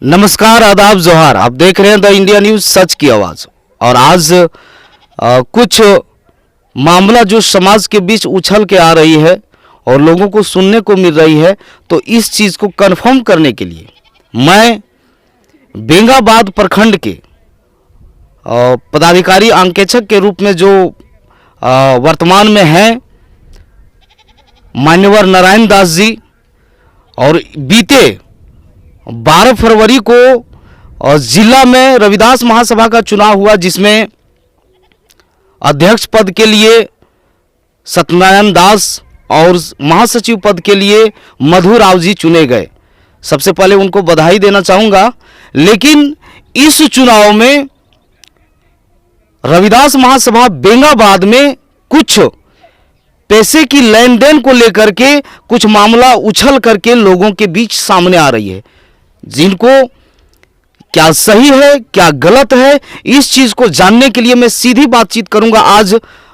नमस्कार, आदाब, जोहार। आप देख रहे हैं द इंडिया न्यूज सच की आवाज़। और आज कुछ मामला जो समाज के बीच उछल के आ रही है और लोगों को सुनने को मिल रही है, तो इस चीज़ को कंफर्म करने के लिए मैं बेंगाबाद प्रखंड के पदाधिकारी अंकेक्षक के रूप में जो वर्तमान में हैं मान्यवर नारायण दास जी, और बीते 12 फरवरी को जिला में रविदास महासभा का चुनाव हुआ, जिसमें अध्यक्ष पद के लिए सत्यनारायण दास और महासचिव पद के लिए मधु राव जी चुने गए। सबसे पहले उनको बधाई देना चाहूँगा। लेकिन इस चुनाव में रविदास महासभा बेंगाबाद में कुछ पैसे की लेन देन को लेकर के कुछ मामला उछल करके लोगों के बीच सामने आ रही है, जिनको क्या सही है क्या गलत है, इस चीज को जानने के लिए मैं सीधी बातचीत करूंगा आज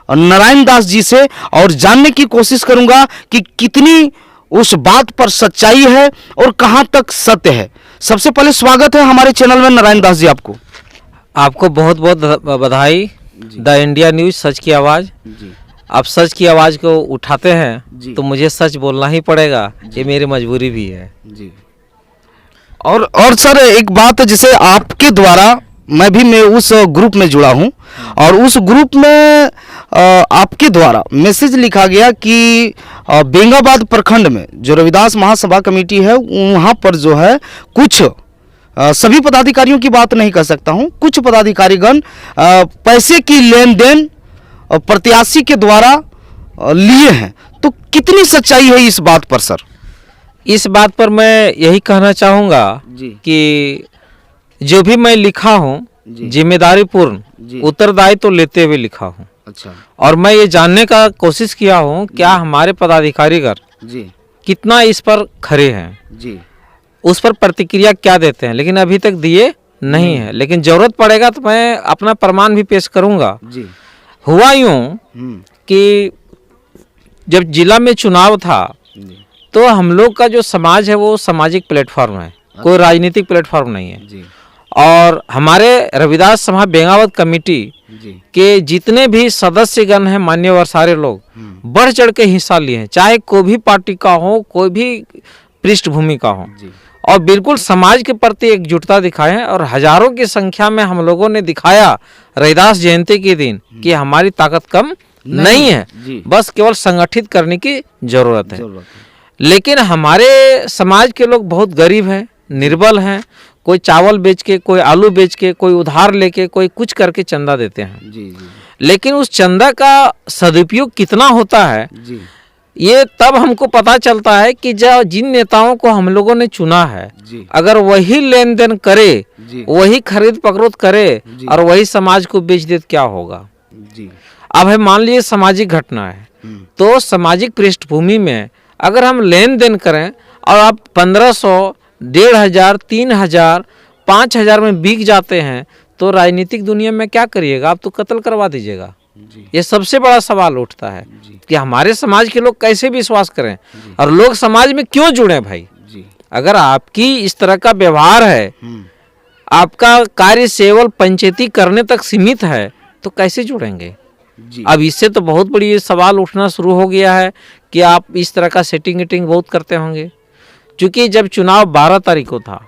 नारायण दास जी से और जानने की कोशिश करूंगा कि कितनी उस बात पर सच्चाई है और कहां तक सत्य है। सबसे पहले स्वागत है हमारे चैनल में नारायण दास जी। आपको बहुत बहुत बधाई। द इंडिया न्यूज सच की आवाज़ जी। आप सच की आवाज़ को उठाते हैं तो मुझे सच बोलना ही पड़ेगा, ये मेरी मजबूरी भी है जी। और सर एक बात, जैसे आपके द्वारा मैं उस ग्रुप में जुड़ा हूं और उस ग्रुप में आपके द्वारा मैसेज लिखा गया कि बेंगाबाद प्रखंड में जो रविदास महासभा कमेटी है वहां पर जो है कुछ सभी पदाधिकारियों की बात नहीं कर सकता हूं, कुछ पदाधिकारीगण पैसे की लेन देन प्रत्याशी के द्वारा लिए हैं। तो कितनी सच्चाई है इस बात पर सर? इस बात पर मैं यही कहना चाहूँगा कि जो भी मैं लिखा हूँ जिम्मेदारी पूर्ण उत्तरदायित्व तो लेते हुए लिखा हूँ। अच्छा। और मैं ये जानने का कोशिश किया हूँ क्या हमारे पदाधिकारीगण कितना इस पर खरे हैं जी, उस पर प्रतिक्रिया क्या देते हैं, लेकिन अभी तक दिए नहीं है। लेकिन जरूरत पड़ेगा तो मैं अपना प्रमाण भी पेश करूँगा। हुआ यूँ कि जब जिला में चुनाव था तो हम लोग का जो समाज है वो सामाजिक प्लेटफॉर्म है, कोई राजनीतिक प्लेटफॉर्म नहीं है जी। और हमारे रविदास सभा बेंगाबाद कमेटी के जितने भी सदस्यगण हैं मान्यवर सारे लोग बढ़ चढ़ के हिस्सा लिए हैं, चाहे कोई भी पार्टी का हो, कोई भी पृष्ठभूमि का हो, और बिल्कुल समाज के प्रति एकजुटता दिखाए हैं। और हजारों की संख्या में हम लोगों ने दिखाया रविदास जयंती के दिन कि हमारी ताकत कम नहीं है, बस केवल संगठित करने की जरूरत है। लेकिन हमारे समाज के लोग बहुत गरीब हैं, निर्बल हैं, कोई चावल बेच के, कोई आलू बेच के, कोई उधार लेके, कोई कुछ करके चंदा देते हैं जी। लेकिन उस चंदा का सदुपयोग कितना होता है जी, ये तब हमको पता चलता है कि जब जिन नेताओं को हम लोगों ने चुना है अगर वही लेन देन करे, वही खरीद फरोख्त करे और वही समाज को बेच दे तो क्या होगा जी। अब है मान लीजिए सामाजिक घटना है, तो सामाजिक पृष्ठभूमि में अगर हम लेन देन करें और आप 1500, 1500, 3000, 5000 में बिक जाते हैं तो राजनीतिक दुनिया में क्या करिएगा? आप तो कत्ल करवा दीजिएगा। ये सबसे बड़ा सवाल उठता है कि हमारे समाज के लोग कैसे विश्वास करें और लोग समाज में क्यों जुड़े भाई? अगर आपकी इस तरह का व्यवहार है, आपका कार्य केवल पंचायती करने तक सीमित है, तो कैसे जुड़ेंगे? अब इससे तो बहुत बड़ी सवाल उठना शुरू हो गया है कि आप इस तरह का सेटिंग बहुत करते होंगे। क्योंकि जब चुनाव 12 तारीख को था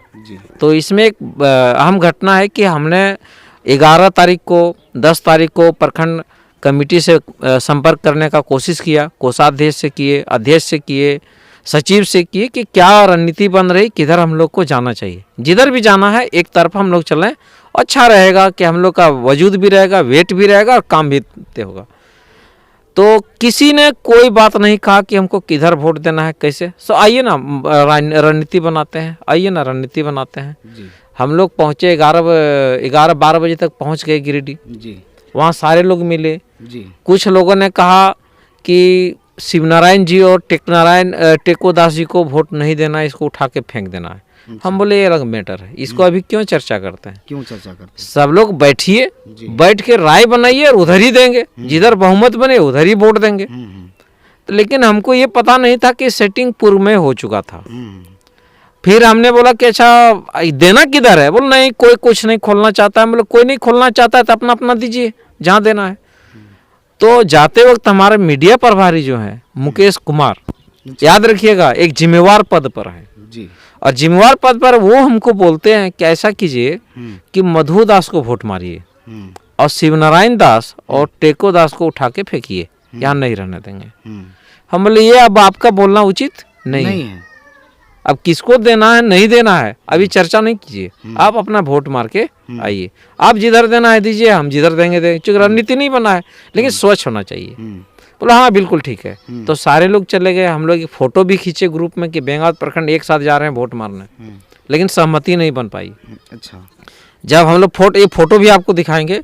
तो इसमें एक अहम घटना है कि हमने 11 तारीख को, 10 तारीख को प्रखंड कमेटी से संपर्क करने का कोशिश किया, कोषाध्यक्ष से किए, अध्यक्ष से किए, सचिव से किए कि क्या रणनीति बन रही, किधर हम लोग को जाना चाहिए। जिधर भी जाना है एक तरफ हम लोग चलें, अच्छा रहेगा कि हम लोग का वजूद भी रहेगा, वेट भी रहेगा और काम भी होगा। तो किसी ने कोई बात नहीं कहा कि हमको किधर वोट देना है, कैसे। सो आइए ना रणनीति बनाते हैं, आइए ना रणनीति बनाते हैं जी। हम लोग पहुँचे 11-12 बजे तक पहुँच गए गिरिडीह जी। वहाँ सारे लोग मिले जी। कुछ लोगों ने कहा कि शिवनारायण जी और टेकोदास जी को वोट नहीं देना, इसको उठा के फेंक देना है। हम बोले ये अलग मैटर है, इसको अभी क्यों चर्चा करते हैं? क्यों चर्चा करते हैं? सब लोग बैठिए, बैठ के राय बनाइए और उधर ही देंगे, जिधर बहुमत बने उधर ही वोट देंगे। तो लेकिन हमको ये पता नहीं था कि सेटिंग पूर्व में हो चुका था। फिर हमने बोला कि अच्छा देना किधर है? बोल नहीं कोई कुछ नहीं खोलना चाहता है। बोले कोई नहीं खोलना चाहता है तो अपना अपना दीजिए जहाँ देना है। तो जाते वक्त हमारे मीडिया प्रभारी जो है मुकेश कुमार, याद रखिएगा, एक जिम्मेवार पद पर है जी। और जिम्मेवार पद पर वो हमको बोलते हैं कि ऐसा कीजिए कि मधु दास को वोट मारिए और शिवनारायण दास और टेको दास को उठा के फेंकिए, यहाँ नहीं रहने देंगे। हम बोले ये अब आपका बोलना उचित नहीं है। अब किसको देना है नहीं देना है अभी चर्चा नहीं कीजिए, आप अपना वोट मार के आइए, आप जिधर देना है दीजिए, हम जिधर देंगे देंगे, क्योंकि रणनीति नहीं बना है लेकिन स्वच्छ होना चाहिए। बोला हाँ बिल्कुल ठीक है। तो सारे लोग चले गए, हम लोग एक फोटो भी खींचे ग्रुप में कि बेंगावत प्रखंड एक साथ जा रहे हैं वोट मारने, लेकिन सहमति नहीं बन पाई। अच्छा, जब हम लोग ये फोटो भी आपको दिखाएंगे।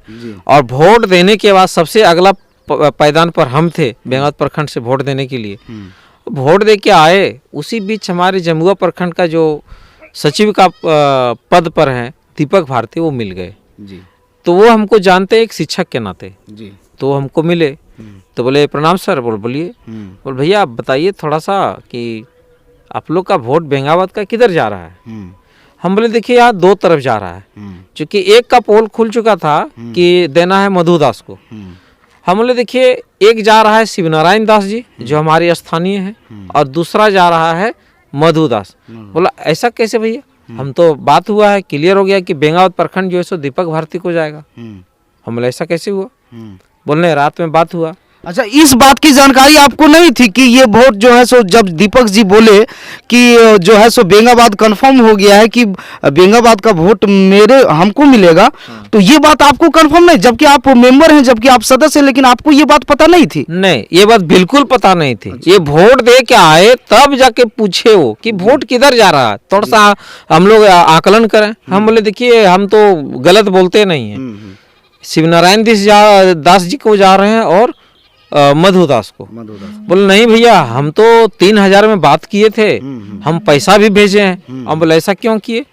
और वोट देने के बाद सबसे अगला पायदान पर हम थे बेंगावत प्रखंड से वोट देने के लिए। वोट दे के आए, उसी बीच हमारे जमुआ प्रखंड का जो सचिव का पद पर है दीपक भारती, वो मिल गए जी। तो वो हमको जानते एक शिक्षक के नाते जी। तो हमको मिले तो बोले प्रणाम सर। बोलिए। बोल भैया आप बताइए थोड़ा सा कि आप लोग का वोट बेंगावत का किधर जा रहा है? हम बोले देखिए यहाँ दो तरफ जा रहा है, क्योंकि एक का पोल खुल चुका था कि देना है मधु दास को। हम बोले देखिए एक जा रहा है शिवनारायण दास जी जो हमारे स्थानीय है और दूसरा जा रहा है मधु दास। बोला ऐसा कैसे भैया? हम तो बात हुआ है, क्लियर हो गया कि बेंगावत प्रखंड जो है सो दीपक भारती को जाएगा। हम बोले ऐसा कैसे हुआ? बोलने रात में बात हुआ। अच्छा, इस बात की जानकारी आपको नहीं थी कि ये वोट जो है सो जब दीपक जी बोले कि जो है सो बेंगाबाद कंफर्म हो गया है कि बेंगाबाद का वोट हमको मिलेगा, तो ये बात आपको कंफर्म नहीं, जबकि आप मेंबर हैं, जबकि आप सदस्य हैं, लेकिन आपको ये बात पता नहीं थी? नहीं, ये बात बिल्कुल पता नहीं थी। ये वोट दे के आए तब जाके पूछे वो कि वोट किधर जा रहा है, थोड़ा सा हम लोग आकलन करें। हम बोले देखिए हम तो गलत बोलते नहीं है, शिवनारायण दास जी को जा रहे हैं और मधु दास को। बोले नहीं भैया हम तो 3000 में बात किए थे, हम पैसा भी भेजे हैं। हम बोले ऐसा क्यों किए?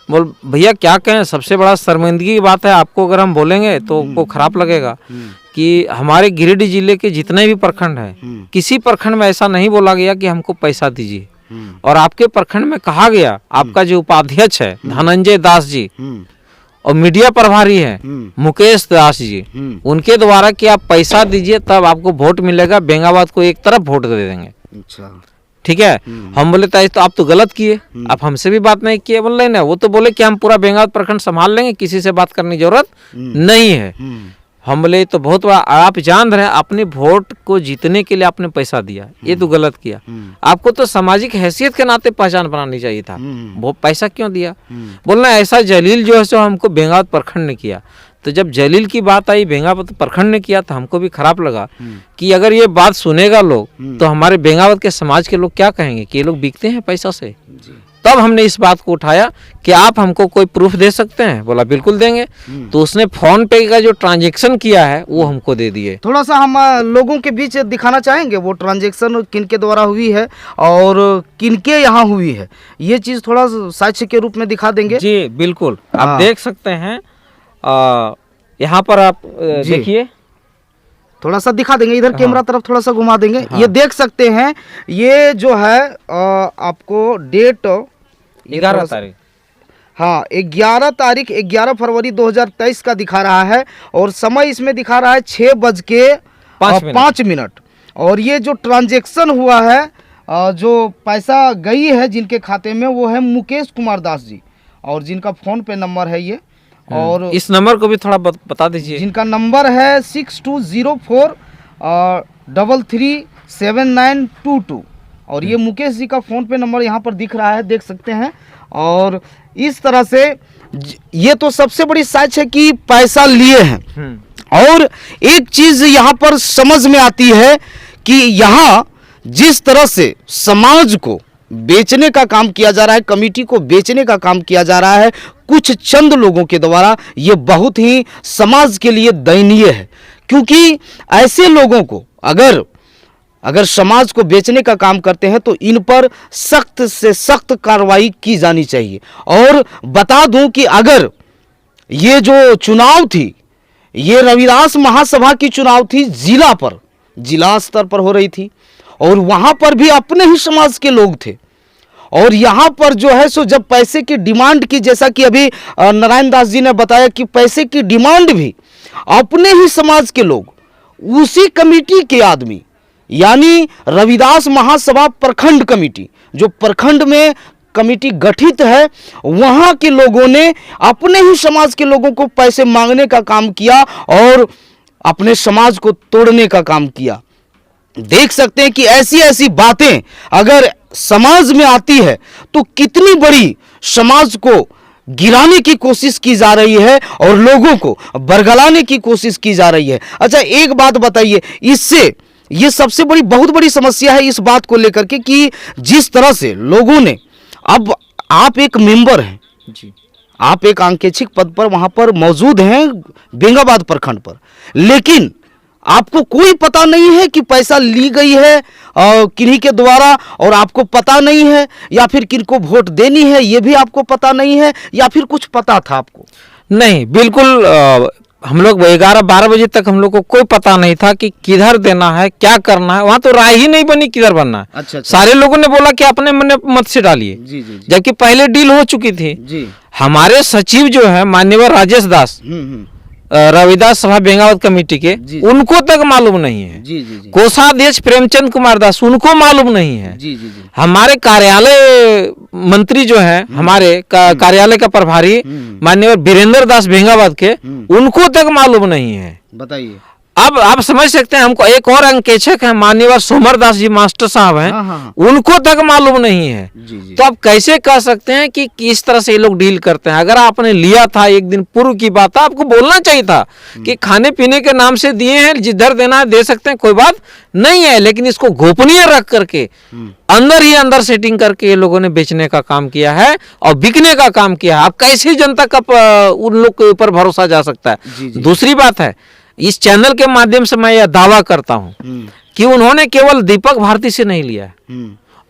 बोल भैया क्या कहें, सबसे बड़ा शर्मिंदगी की बात है, आपको अगर हम बोलेंगे तो आपको खराब लगेगा कि हमारे गिरिडीह जिले के जितने भी प्रखंड हैं किसी प्रखंड में ऐसा नहीं बोला गया कि हमको पैसा दीजिए। और आपके प्रखंड में कहा गया, आपका जो उपाध्यक्ष है धनंजय दास जी और मीडिया प्रभारी है मुकेश दास जी, उनके द्वारा कि आप पैसा दीजिए तब आपको वोट मिलेगा, बेंगाबाद को एक तरफ वोट दे देंगे। अच्छा ठीक है। हम बोले तो आप तो गलत किए, आप हमसे भी बात नहीं किए। बोले ना, वो तो बोले कि हम पूरा बेंगाबाद प्रखंड संभाल लेंगे, किसी से बात करने की जरूरत नहीं है। हम बोले तो बहुत बड़ा, आप जान रहे हैं अपने वोट को जीतने के लिए आपने पैसा दिया, ये तो गलत किया। आपको तो सामाजिक हैसियत के नाते पहचान बनानी चाहिए था, वो पैसा क्यों दिया? बोलना ऐसा जलील जो है सो हमको बेंगावत प्रखंड ने किया। तो जब जलील की बात आई बेंगावत प्रखंड ने किया तो हमको भी खराब लगा कि अगर ये बात सुनेगा लोग तो हमारे बेंगावत के समाज के लोग क्या कहेंगे कि ये लोग बिकते हैं पैसा से। तब हमने इस बात को उठाया कि आप हमको कोई प्रूफ दे सकते हैं? बोला बिल्कुल देंगे। तो उसने फोन पे का जो ट्रांजैक्शन किया है वो हमको दे दिए। थोड़ा सा हम लोगों के बीच दिखाना चाहेंगे वो ट्रांजैक्शन किनके द्वारा हुई है और किनके यहाँ हुई है, ये चीज थोड़ा साक्ष्य के रूप में दिखा देंगे। जी बिल्कुल, आप देख सकते हैं यहाँ पर आप देखिए, थोड़ा सा दिखा देंगे इधर। कैमरा तरफ थोड़ा सा घुमा देंगे। ये देख सकते हैं, ये जो है आपको डेट 11 तारीख, हाँ 11 फरवरी 2023 का दिखा रहा है और समय इसमें दिखा रहा है 6:05। और ये जो ट्रांजैक्शन हुआ है, जो पैसा गई है जिनके खाते में, वो है मुकेश कुमार दास जी, और जिनका फोन पे नंबर है ये, और इस नंबर को भी थोड़ा बता दीजिए। जिनका नंबर है 6204337922, और ये मुकेश जी का फ़ोन पे नंबर यहाँ पर दिख रहा है, देख सकते हैं। और इस तरह से ये तो सबसे बड़ी साक्ष्य है कि पैसा लिए हैं। और एक चीज़ यहाँ पर समझ में आती है कि यहाँ जिस तरह से समाज को बेचने का काम किया जा रहा है, कमेटी को बेचने का काम किया जा रहा है कुछ चंद लोगों के द्वारा, ये बहुत ही समाज के लिए दयनीय है। क्योंकि ऐसे लोगों को अगर समाज को बेचने का काम करते हैं तो इन पर सख्त से सख्त कार्रवाई की जानी चाहिए। और बता दूं कि अगर ये जो चुनाव थी, ये रविदास महासभा की चुनाव थी, जिला स्तर पर हो रही थी, और वहां पर भी अपने ही समाज के लोग थे, और यहाँ पर जो है सो जब पैसे की डिमांड की, जैसा कि अभी नारायण दास जी ने बताया कि पैसे की डिमांड भी अपने ही समाज के लोग, उसी कमेटी के आदमी, यानी रविदास महासभा प्रखंड कमेटी, जो प्रखंड में कमेटी गठित है, वहाँ के लोगों ने अपने ही समाज के लोगों को पैसे मांगने का काम किया और अपने समाज को तोड़ने का काम किया। देख सकते हैं कि ऐसी ऐसी बातें अगर समाज में आती है तो कितनी बड़ी समाज को गिराने की कोशिश की जा रही है और लोगों को बरगलाने की कोशिश की जा रही है। अच्छा, एक बात बताइए, इससे ये सबसे बड़ी बहुत बड़ी समस्या है इस बात को लेकर के कि जिस तरह से लोगों ने, अब आप एक मेंबर हैं जी, आप एक अंकेक्षिक पद पर वहां पर मौजूद हैं बेंगाबाद प्रखंड पर, लेकिन आपको कोई पता नहीं है कि पैसा ली गई है किन्हीं के द्वारा, और आपको पता नहीं है, या फिर किनको वोट देनी है ये भी आपको पता नहीं है, या फिर कुछ पता था आपको? नहीं, बिल्कुल हम लोग 11-12 बजे तक हम लोग को कोई पता नहीं था कि किधर देना है, क्या करना है। वहाँ तो राय ही नहीं बनी किधर बनना है। अच्छा। सारे लोगों ने बोला कि अपने मन मत से डालिए, जबकि पहले डील हो चुकी थी जी। हमारे सचिव जो है माननीय राजेश दास, रविदास सभा बेंगाबाद कमेटी के, उनको तक मालूम नहीं है। कोषाध्यक्ष प्रेमचंद कुमार दास, उनको मालूम नहीं है। हमारे कार्यालय मंत्री जो है, हमारे कार्यालय का प्रभारी माननीय वीरेंद्र दास बेंगाबाद के, उनको तक मालूम नहीं है। बताइए, अब आप समझ सकते हैं। हमको एक और अंकेक्षक है माननीय सोमर दास जी मास्टर साहब हैं, उनको तक मालूम नहीं है। तो आप कैसे कह सकते हैं कि किस तरह से ये लोग डील करते हैं? अगर आपने लिया था, एक दिन पूर्व की बात था, आपको बोलना चाहिए था कि खाने पीने के नाम से दिए हैं, जिधर देना है दे सकते हैं, कोई बात नहीं है, लेकिन इसको गोपनीय रख करके अंदर ही अंदर सेटिंग करके ये लोगों ने बेचने का काम किया है और बिकने का काम किया है। अब कैसे जनता का उन लोग के ऊपर भरोसा जा सकता है? दूसरी बात है, इस चैनल के माध्यम से मैं यह दावा करता हूं कि उन्होंने केवल दीपक भारती से नहीं लिया है,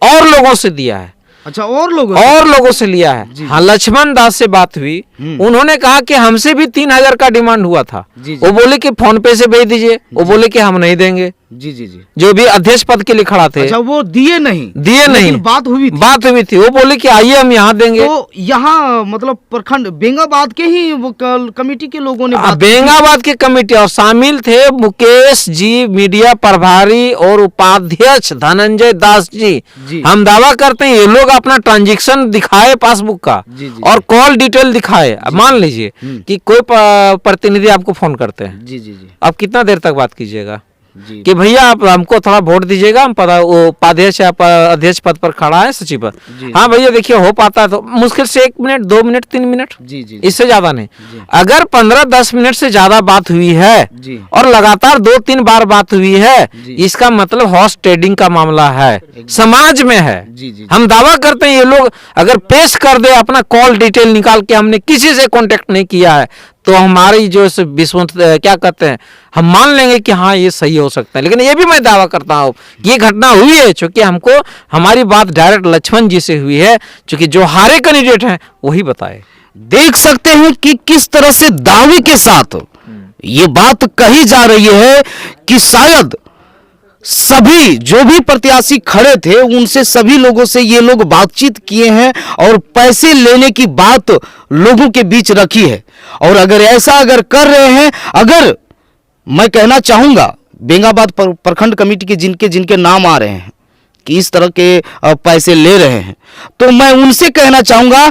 और लोगों से दिया है। अच्छा, और लोगों से लिया है। हाँ, लक्ष्मण दास से बात हुई, उन्होंने कहा कि हमसे भी 3000 का डिमांड हुआ था। वो बोले कि फोन पे से भेज दीजिए, वो बोले कि हम नहीं देंगे। जी जी जी, जो भी अध्यक्ष पद के लिए खड़ा थे। अच्छा, वो दिए नहीं, बात हुई थी। वो बोले कि आइए हम यहाँ देंगे। तो यहाँ मतलब प्रखंड बेंगाबाद के ही वो कमेटी के लोगों ने बेंगाबाद के कमेटी, और शामिल थे मुकेश जी मीडिया प्रभारी और उपाध्यक्ष धनंजय दास जी। हम दावा करते हैं ये लोग अपना ट्रांजैक्शन दिखाए पासबुक का और कॉल डिटेल दिखाए। मान लीजिए कि कोई प्रतिनिधि आपको फोन करते हैं, जी जी जी, आप कितना देर तक बात कीजिएगा कि भैया आप हमको थोड़ा वोट दीजिएगा, हम उपाध्यक्ष अध्यक्ष पद पर खड़ा है, सचिव पद। हाँ भैया देखिए हो पाता है तो मुश्किल से 1 मिनट 2 मिनट 3 मिनट, इससे ज्यादा नहीं। अगर 15-10 मिनट से ज्यादा बात हुई है और लगातार 2-3 बार बात हुई है, इसका मतलब हॉर्स ट्रेडिंग का मामला है, समाज में है। हम दावा करते हैं ये लोग अगर पेश कर दे अपना कॉल डिटेल निकाल के, हमने किसी से कॉन्टेक्ट नहीं किया है, तो हमारी जो विश्वास क्या कहते हैं, हम मान लेंगे कि हाँ ये सही हो सकता है। लेकिन ये भी मैं दावा करता हूँ कि ये घटना हुई है, क्योंकि हमको हमारी बात डायरेक्ट लक्ष्मण जी से हुई है, क्योंकि जो हारे कैंडिडेट हैं वही बताए। देख सकते हैं कि किस तरह से दावे के साथ ये बात कही जा रही है कि शायद सभी जो भी प्रत्याशी खड़े थे उनसे सभी लोगों से ये लोग बातचीत किए हैं और पैसे लेने की बात लोगों के बीच रखी है। और अगर ऐसा अगर कर रहे हैं, अगर मैं कहना चाहूंगा बेंगाबाद प्रखंड कमेटी के जिनके नाम आ रहे हैं कि इस तरह के पैसे ले रहे हैं, तो मैं उनसे कहना चाहूंगा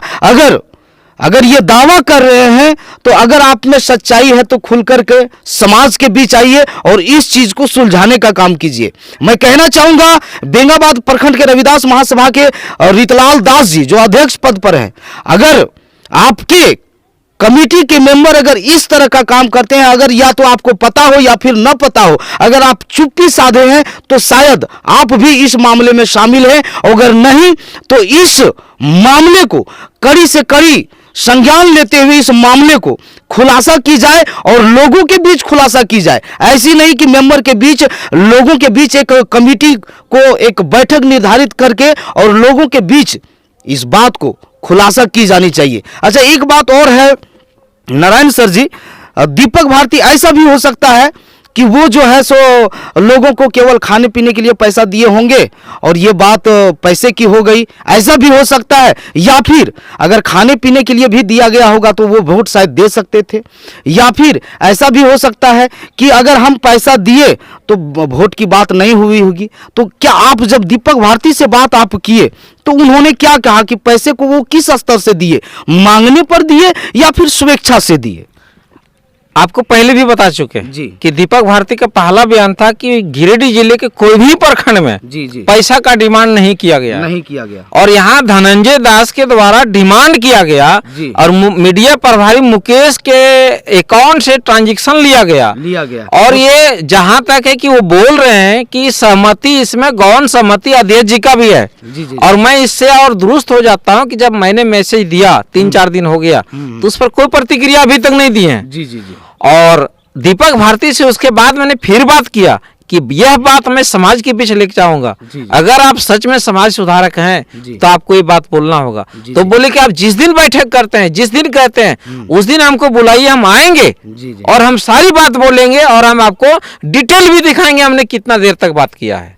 अगर ये दावा कर रहे हैं तो अगर आप में सच्चाई है तो खुल करके समाज के बीच आइए और इस चीज को सुलझाने का काम कीजिए। मैं कहना चाहूंगा बेंगाबाद प्रखंड के रविदास महासभा के रीतलाल दास जी जो अध्यक्ष पद पर हैं, अगर आपके कमेटी के मेंबर अगर इस तरह का काम करते हैं, अगर या तो आपको पता हो या फिर न पता हो, अगर आप चुप्पी साधे हैं तो शायद आप भी इस मामले में शामिल हैं, अगर नहीं तो इस मामले को कड़ी से कड़ी संज्ञान लेते हुए इस मामले को खुलासा की जाए और लोगों के बीच खुलासा की जाए। ऐसी नहीं कि मेंबर के बीच, लोगों के बीच एक कमेटी को एक बैठक निर्धारित करके और लोगों के बीच इस बात को खुलासा की जानी चाहिए। अच्छा, एक बात और है नारायण सर जी, दीपक भारती, ऐसा भी हो सकता है कि वो जो है सो लोगों को केवल खाने पीने के लिए पैसा दिए होंगे और ये बात पैसे की हो गई, ऐसा भी हो सकता है। या फिर अगर खाने पीने के लिए भी दिया गया होगा तो वो वोट शायद दे सकते थे। या फिर ऐसा भी हो सकता है कि अगर हम पैसा दिए तो वोट की बात नहीं हुई होगी। तो क्या आप जब दीपक भारती से बात आप किए तो उन्होंने क्या कहा कि पैसे को वो किस स्तर से दिए, मांगने पर दिए या फिर स्वेच्छा से दिए? आपको पहले भी बता चुके जी। कि दीपक भारती का पहला बयान था कि गिरिडीह जिले के कोई भी प्रखंड में जी जी पैसा का डिमांड नहीं किया गया, नहीं किया गया। और यहाँ धनंजय दास के द्वारा डिमांड किया गया जी। और मीडिया प्रभारी मुकेश के अकाउंट से ट्रांजैक्शन लिया गया। और ये जहाँ तक है कि वो बोल रहे हैं कि सहमति इसमें गौण सहमति अध्यक्ष जी का भी है। जी, जी, और मैं इससे और दुरुस्त हो जाता हूँ कि जब मैंने मैसेज दिया 3-4 दिन हो गया तो उस पर कोई प्रतिक्रिया अभी तक नहीं दी है। जी जी जी। और दीपक भारती से उसके बाद मैंने फिर बात किया कि यह बात मैं समाज के बीच लेके जाऊंगा। अगर आप सच में समाज सुधारक हैं तो आपको ये बात बोलना होगा। तो बोले कि आप जिस दिन बैठक करते हैं, जिस दिन कहते हैं उस दिन हमको बुलाइए, हम आएंगे और हम सारी बात बोलेंगे और हम आपको डिटेल भी दिखाएंगे हमने कितना देर तक बात किया है,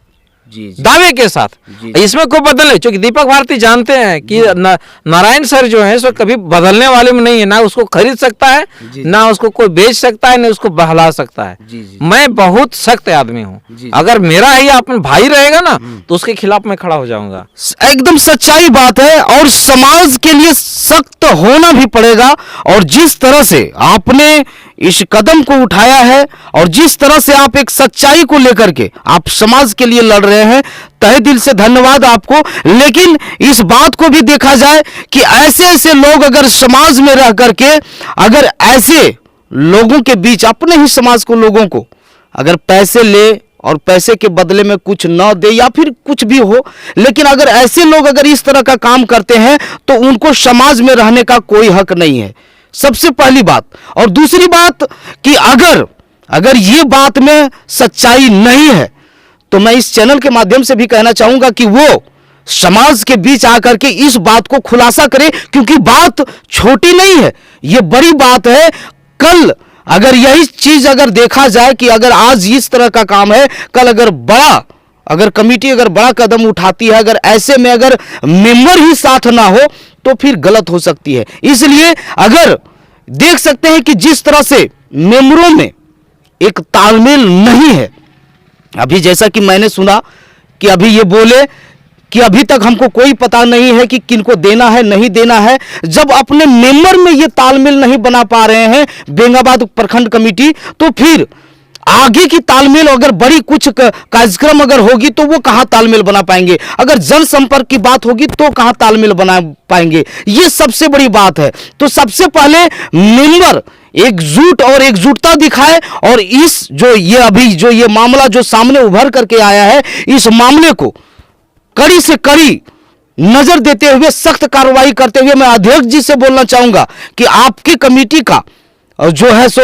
दावे के साथ। इसमें कोई बदल है, क्योंकि दीपक भारती जानते हैं कि नारायण सर जो है सो कभी बदलने वाले में नहीं है। ना उसको खरीद सकता है, ना उसको कोई बेच सकता है, ना उसको बहला सकता है। मैं बहुत सख्त आदमी हूँ। अगर मेरा ही अपना भाई रहेगा ना तो उसके खिलाफ मैं खड़ा हो जाऊंगा। एकदम सच्चाई बात है और समाज के लिए सख्त होना भी पड़ेगा। और जिस तरह से आपने इस कदम को उठाया है और जिस तरह से आप एक सच्चाई को लेकर के आप समाज के लिए लड़ रहे हैं, तहे दिल से धन्यवाद आपको। लेकिन इस बात को भी देखा जाए कि ऐसे ऐसे लोग अगर समाज में रह करके अगर ऐसे लोगों के बीच अपने ही समाज को लोगों को अगर पैसे ले और पैसे के बदले में कुछ न दे या फिर कुछ भी हो, लेकिन अगर ऐसे लोग अगर इस तरह का काम करते हैं तो उनको समाज में रहने का कोई हक नहीं है, सबसे पहली बात। और दूसरी बात कि अगर ये बात में सच्चाई नहीं है तो मैं इस चैनल के माध्यम से भी कहना चाहूंगा कि वो समाज के बीच आकर के इस बात को खुलासा करे, क्योंकि बात छोटी नहीं है, ये बड़ी बात है। कल अगर यही चीज अगर देखा जाए कि अगर आज इस तरह का काम है, कल अगर कमेटी अगर बड़ा कदम उठाती है, अगर ऐसे में अगर मेंबर ही साथ ना हो तो फिर गलत हो सकती है। इसलिए अगर देख सकते हैं कि जिस तरह से मेंबरों में एक तालमेल नहीं है, अभी जैसा कि मैंने सुना कि अभी ये बोले कि अभी तक हमको कोई पता नहीं है कि किनको देना है नहीं देना है। जब अपने मेंबर में ये तालमेल नहीं बना पा रहे हैं बेंगाबाद प्रखंड कमेटी, तो फिर आगे की तालमेल अगर बड़ी कुछ कार्यक्रम अगर होगी तो वो कहां तालमेल बना पाएंगे, अगर जनसंपर्क की बात होगी तो कहां तालमेल बना पाएंगे, ये सबसे बड़ी बात है। तो सबसे पहले मेंबर एकजुट और एकजुटता दिखाए और इस जो ये मामला जो सामने उभर करके आया है, इस मामले को कड़ी से कड़ी नजर देते हुए सख्त कार्रवाई करते हुए मैं अध्यक्ष जी से बोलना चाहूंगा कि आपकी कमेटी का जो है सो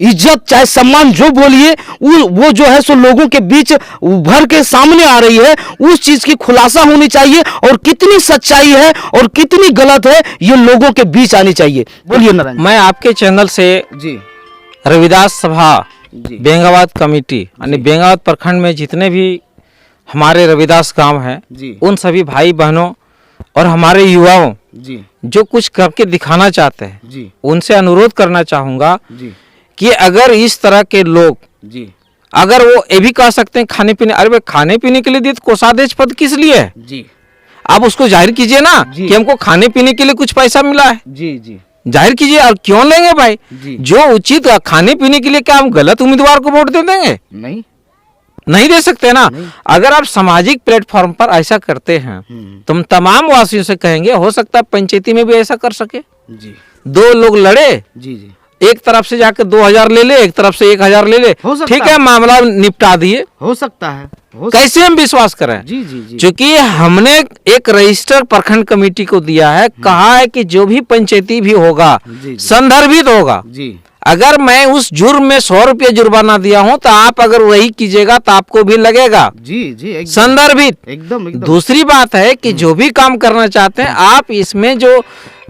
इज्जत चाहे सम्मान जो बोलिए वो जो है सो लोगों के बीच उभर के सामने आ रही है, उस चीज की खुलासा होनी चाहिए और कितनी सच्चाई है और कितनी गलत है ये लोगों के बीच आनी चाहिए। बोलिए नारायण। मैं आपके चैनल से जी रविदास सभा बेंगाबाद कमेटी यानी बेंगाबाद प्रखंड में जितने भी हमारे रविदास गांव हैं उन सभी भाई बहनों और हमारे युवाओं जो कुछ करके दिखाना चाहते हैं उनसे अनुरोध करना चाहूंगा कि अगर इस तरह के लोग अगर वो ये भी कह सकते हैं खाने पीने, अरे भाई खाने पीने के लिए दिए तो कोषाध्यक्ष पद किस लिए है? आप उसको जाहिर कीजिए ना कि हमको खाने पीने के लिए कुछ पैसा मिला है, जाहिर कीजिए। और क्यों लेंगे भाई, जो उचित खाने पीने के लिए क्या हम गलत उम्मीदवार को वोट दे देंगे? नहीं दे सकते ना। अगर आप सामाजिक प्लेटफॉर्म पर ऐसा करते हैं तो हम तमाम वासियों से कहेंगे हो सकता है पंचायती में भी ऐसा कर सके। दो लोग लड़े, एक तरफ से जाकर 2000 ले ले, एक तरफ से 1000 ले ले, ठीक है मामला निपटा दिए, हो सकता है। कैसे हम विश्वास करें? क्योंकि हमने एक रजिस्टर प्रखंड कमेटी को दिया है, कहा है कि जो भी पंचायती भी होगा संदर्भित होगा। अगर मैं उस जुर्म में 100 रुपये जुर्माना दिया हूं तो आप अगर वही कीजिएगा तो आपको भी लगेगा संदर्भित। एकदम। दूसरी बात है कि जो भी काम करना चाहते हैं आप इसमें जो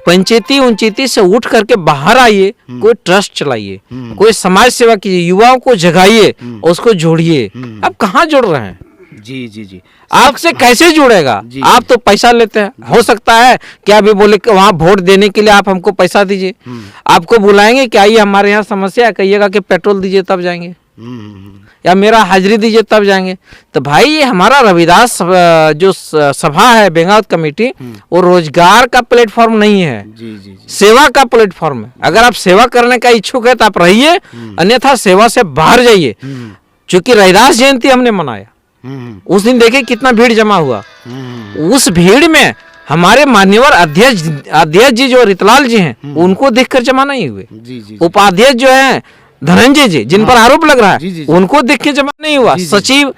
पंचायती उंचेती से उठ करके बाहर आइए, कोई ट्रस्ट चलाइए, कोई समाज सेवा कीजिए, युवाओं को जगाइए, उसको जोड़िए। आप कहाँ जोड़ रहे हैं? जी जी जी, आपसे कैसे जुड़ेगा? आप तो पैसा लेते हैं। हो सकता है कि अभी बोले कि वहाँ वोट देने के लिए आप हमको पैसा दीजिए, आपको बुलाएंगे कि आइए हमारे यहाँ समस्या है, कहिएगा कि पेट्रोल दीजिए तब जाएंगे, या मेरा हाजिरी दीजिए तब जाएंगे। तो भाई ये हमारा रविदास जो सभा है बेंगावत कमेटी, वो रोजगार का प्लेटफॉर्म नहीं है, जी जी, सेवा का प्लेटफॉर्म है। अगर आप सेवा करने का इच्छुक है तो आप रहिए, अन्यथा सेवा से बाहर जाइए। क्योंकि रविदास जयंती हमने मनाया, उस दिन देखे कितना भीड़ जमा हुआ। उस भीड़ में हमारे मान्यवर अध्यक्ष जी जो रितलाल जी हैं, उनको देखकर जमा नहीं हुए। उपाध्यक्ष जो है धनंजय जी, जिन पर आरोप लग रहा है, उनको देख के जमा नहीं हुआ। सचिव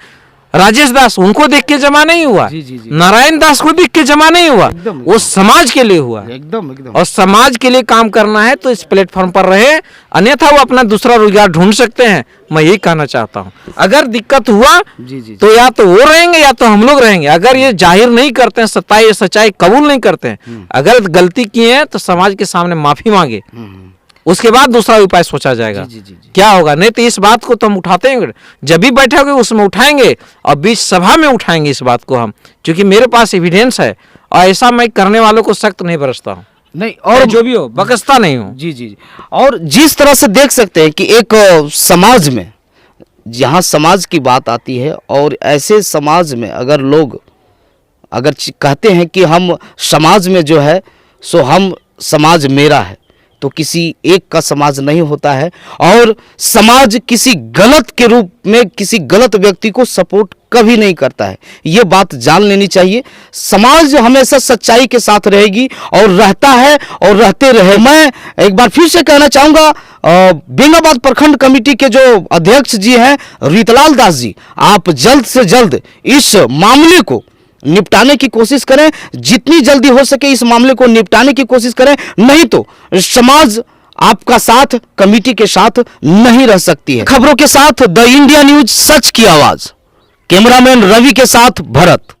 राजेश दास, उनको देख के जमा नहीं हुआ। नारायण दास को देख के जमा नहीं हुआ। वो समाज के लिए हुआ एकदम। और समाज के लिए काम करना है तो इस प्लेटफॉर्म पर रहे, अन्यथा वो अपना दूसरा रोजगार ढूंढ सकते हैं। मैं यही कहना चाहता हूँ। अगर दिक्कत हुआ तो या तो वो रहेंगे या तो हम लोग रहेंगे। अगर ये जाहिर नहीं करते हैं, सच्चाई कबूल नहीं करते हैं, अगर गलती किए हैं तो समाज के सामने माफी मांगे, उसके बाद दूसरा उपाय सोचा जाएगा। क्या होगा? नहीं तो इस बात को तो हम उठाते हैं, जब भी बैठोगे उसमें उठाएंगे और बीच सभा में उठाएंगे इस बात को हम, क्योंकि मेरे पास एविडेंस है और ऐसा मैं करने वालों को सख्त नहीं बरसता हूँ। नहीं, और जो भी हो बकसता नहीं हूँ। जी। और जिस तरह से देख सकते हैं कि एक समाज में, जहाँ समाज की बात आती है, और ऐसे समाज में अगर लोग कहते हैं कि हम समाज में जो है सो हम समाज मेरा है, तो किसी एक का समाज नहीं होता है। और समाज किसी गलत के रूप में किसी गलत व्यक्ति को सपोर्ट कभी नहीं करता है, ये बात जान लेनी चाहिए। समाज हमेशा सच्चाई के साथ रहेगी और रहता है और रहते रहे। मैं एक बार फिर से कहना चाहूँगा, बेंगाबाद प्रखंड कमेटी के जो अध्यक्ष जी हैं रीतलाल दास जी, आप जल्द से जल्द इस मामले को निपटाने की कोशिश करें, जितनी जल्दी हो सके इस मामले को निपटाने की कोशिश करें, नहीं तो समाज आपका साथ, कमेटी के साथ नहीं रह सकती है। खबरों के साथ द इंडिया न्यूज, सच की आवाज। कैमरामैन रवि के साथ भरत।